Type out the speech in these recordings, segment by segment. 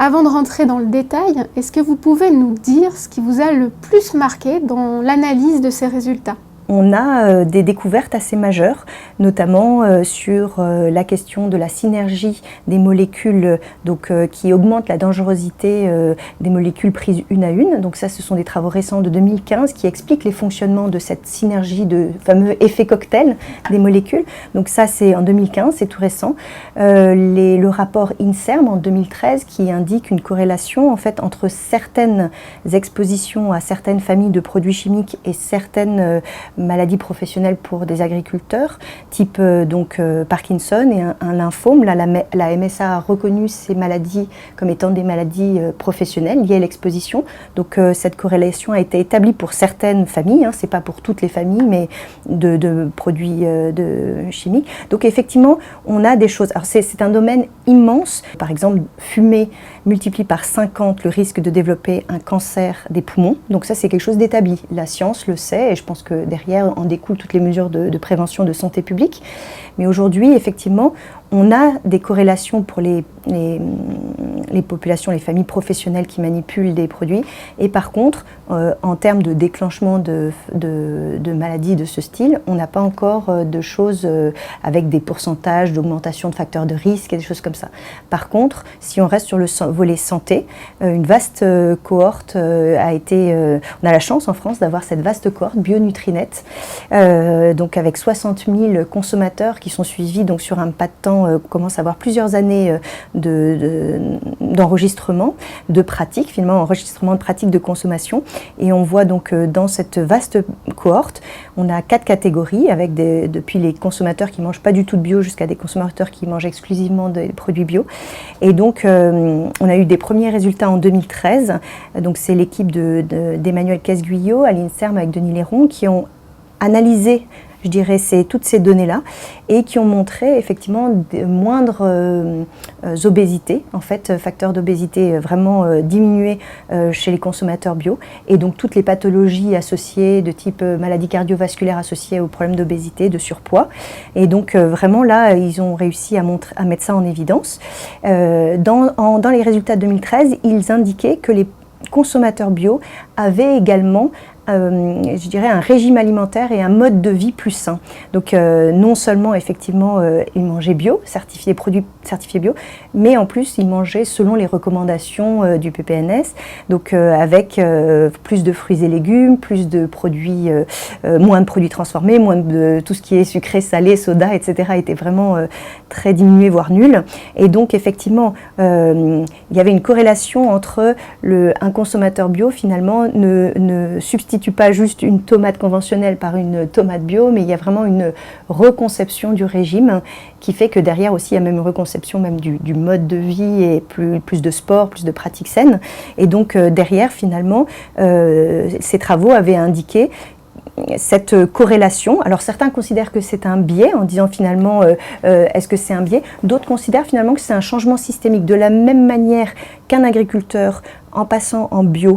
Avant de rentrer dans le détail, est-ce que vous pouvez nous dire ce qui vous a le plus marqué dans l'analyse de ces résultats ? On a des découvertes assez majeures, notamment sur la question de la synergie des molécules qui augmente la dangerosité des molécules prises une à une. Donc ça, ce sont des travaux récents de 2015 qui expliquent les fonctionnements de cette synergie, de fameux effet cocktail des molécules. Donc ça, c'est en 2015, c'est tout récent. Le rapport INSERM en 2013 qui indique une corrélation en fait entre certaines expositions à certaines familles de produits chimiques et certaines maladies professionnelles pour des agriculteurs, type Parkinson et un lymphome. Là, la MSA a reconnu ces maladies comme étant des maladies professionnelles liées à l'exposition. Donc cette corrélation a été établie pour certaines familles, c'est pas pour toutes les familles, mais de produits chimiques. Donc effectivement, on a des choses. Alors c'est un domaine immense. Par exemple, fumer multiplie par 50 le risque de développer un cancer des poumons. Donc ça, c'est quelque chose d'établi. La science le sait et je pense que derrière en découlent toutes les mesures de prévention de santé publique. Mais aujourd'hui, effectivement, on a des corrélations pour les populations, les familles professionnelles qui manipulent des produits. Et par contre, en termes de déclenchement de maladies de ce style, on n'a pas encore de choses avec des pourcentages d'augmentation de facteurs de risque et des choses comme ça. Par contre, si on reste sur le volet santé, une vaste cohorte a été... on a la chance en France d'avoir cette vaste cohorte BioNutriNet, donc avec 60 000 consommateurs qui sont suivis donc sur un pas de temps, commence à avoir plusieurs années d'enregistrement, de pratiques, finalement enregistrement de pratiques de consommation. Et on voit donc dans cette vaste cohorte, on a 4 catégories, avec depuis les consommateurs qui ne mangent pas du tout de bio jusqu'à des consommateurs qui mangent exclusivement des produits bio. Et donc on a eu des premiers résultats en 2013. Donc c'est l'équipe d'Emmanuel Casguillot à l'INSERM avec Denis Léron qui ont analysé, je dirais, toutes ces données-là et qui ont montré effectivement de moindres obésités, en fait, facteurs d'obésité vraiment diminués chez les consommateurs bio et donc toutes les pathologies associées de type maladie cardiovasculaire associées aux problèmes d'obésité, de surpoids. Et donc vraiment là, ils ont réussi à mettre ça en évidence. Dans les résultats de 2013, ils indiquaient que les consommateurs bio avaient également je dirais un régime alimentaire et un mode de vie plus sain. Donc non seulement effectivement ils mangeaient bio, produits certifiés bio, mais en plus ils mangeaient selon les recommandations du PPNS, donc avec plus de fruits et légumes, plus de produits, moins de produits transformés, moins de tout ce qui est sucré, salé, soda, etc. était vraiment très diminué, voire nul. Et donc effectivement, il y avait une corrélation entre un consommateur bio finalement ne substitue pas juste une tomate conventionnelle par une tomate bio, mais il y a vraiment une reconception du régime qui fait que derrière aussi il y a même une reconception même du mode de vie et plus de sport, plus de pratiques saines. Et donc derrière finalement, ces travaux avaient indiqué cette corrélation. Alors certains considèrent que c'est un biais en disant finalement est-ce que c'est un biais? D'autres considèrent finalement que c'est un changement systémique. De la même manière qu'un agriculteur en passant en bio,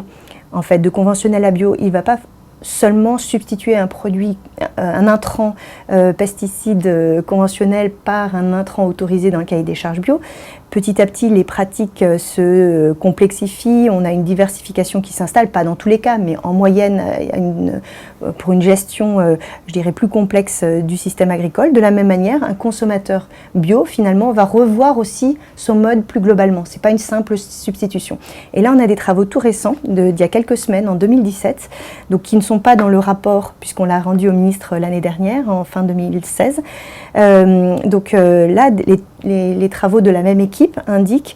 en fait, de conventionnel à bio, il ne va pas seulement substituer un produit, un intrant pesticide conventionnel par un intrant autorisé dans le cahier des charges bio. Petit à petit, les pratiques se complexifient, on a une diversification qui s'installe, pas dans tous les cas, mais en moyenne, pour une gestion, je dirais, plus complexe du système agricole. De la même manière, un consommateur bio, finalement, va revoir aussi son mode plus globalement. Ce n'est pas une simple substitution. Et là, on a des travaux tout récents, d'il y a quelques semaines, en 2017, donc qui ne sont pas dans le rapport, puisqu'on l'a rendu au ministre l'année dernière, en fin 2016. Là, les travaux de la même équipe indiquent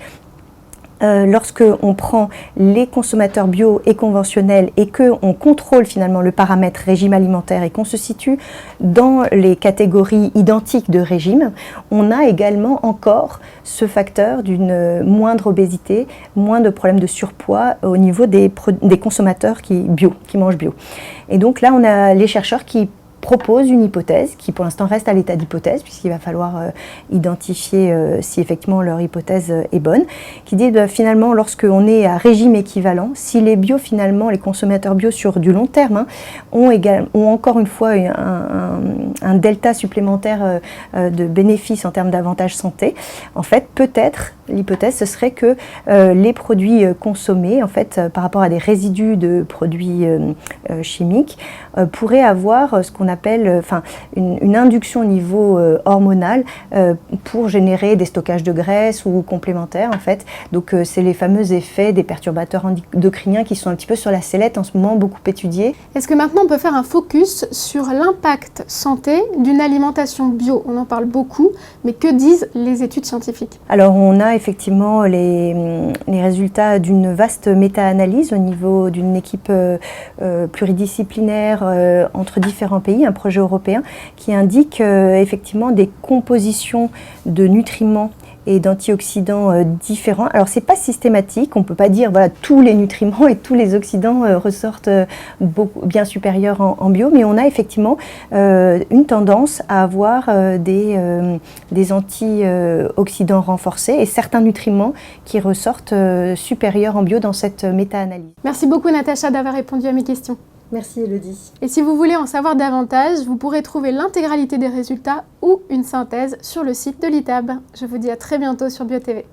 lorsque on prend les consommateurs bio et conventionnels et qu'on contrôle finalement le paramètre régime alimentaire et qu'on se situe dans les catégories identiques de régime, on a également encore ce facteur d'une moindre obésité, moins de problèmes de surpoids au niveau des consommateurs qui mangent bio. Et donc là, on a les chercheurs qui propose une hypothèse qui pour l'instant reste à l'état d'hypothèse puisqu'il va falloir identifier si effectivement leur hypothèse est bonne, qui dit finalement lorsqu'on est à régime équivalent, si les bio finalement, les consommateurs bio sur du long terme ont encore une fois un delta supplémentaire de bénéfices en termes d'avantages santé, en fait peut-être l'hypothèse, ce serait que les produits consommés, en fait, par rapport à des résidus de produits chimiques, pourraient avoir ce qu'on appelle une induction au niveau hormonal pour générer des stockages de graisse ou complémentaires, en fait. Donc, c'est les fameux effets des perturbateurs endocriniens qui sont un petit peu sur la sellette en ce moment, beaucoup étudiés. Est-ce que maintenant on peut faire un focus sur l'impact santé d'une alimentation bio? On en parle beaucoup, mais que disent les études scientifiques? Alors, on a effectivement les résultats d'une vaste méta-analyse au niveau d'une équipe pluridisciplinaire entre différents pays, un projet européen, qui indique effectivement des compositions de nutriments et d'antioxydants différents. Alors, ce n'est pas systématique, on ne peut pas dire voilà, tous les nutriments et tous les oxydants ressortent bien supérieurs en bio, mais on a effectivement une tendance à avoir des antioxydants renforcés et certains nutriments qui ressortent supérieurs en bio dans cette méta-analyse. Merci beaucoup Natacha d'avoir répondu à mes questions. Merci Elodie. Et si vous voulez en savoir davantage, vous pourrez trouver l'intégralité des résultats ou une synthèse sur le site de l'ITAB. Je vous dis à très bientôt sur BioTV.